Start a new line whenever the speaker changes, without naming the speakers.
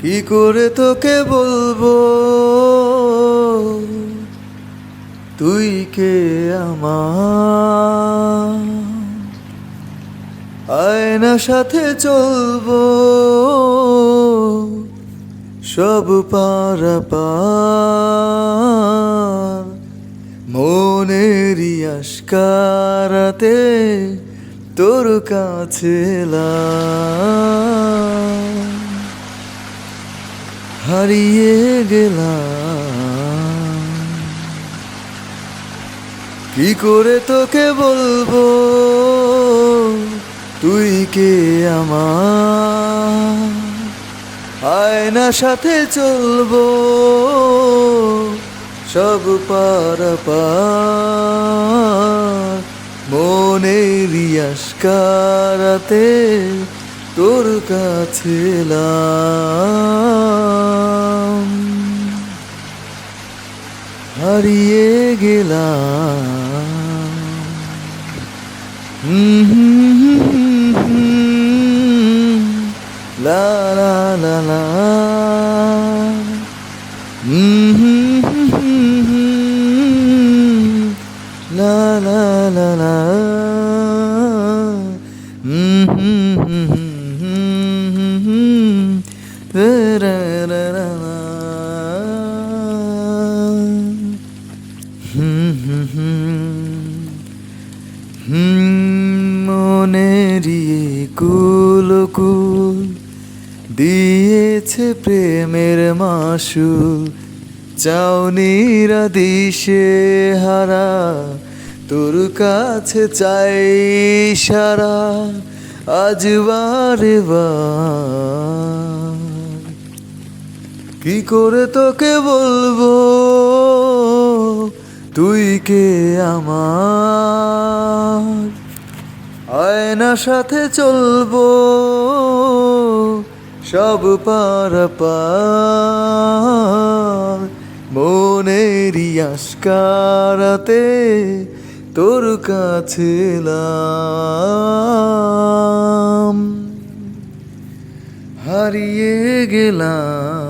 কি করে তোকে বলবো তুই কে আমার, আয়না সাথে চলবো সব পারাপার, মনেরই আশকারাতে তোর কাছে এলাম, হারিয়ে গেলাম। কি করে তোকে বলবো তুই কে আমার, আয়না সাথে চলবো সব পারাপার, মনেরই আশকারাতে তোর কাছে এলাম, হারিয়ে গেলাম। লা লা লা লা, লা লা লা লা, রা রা রা রা। মনেরই কুল দিয়েছে প্রেমের মাসুল, চাউনিরা দিশে হারা তোর কাছে চাই সারা, আজ বারে বার। কি করে তোকে বলবো তুই কে আমার, আয়না সাথে চলবো সব পারাপার, মনেরই আশকারাতে তোর কাছে এলাম, হারিয়ে গেলাম।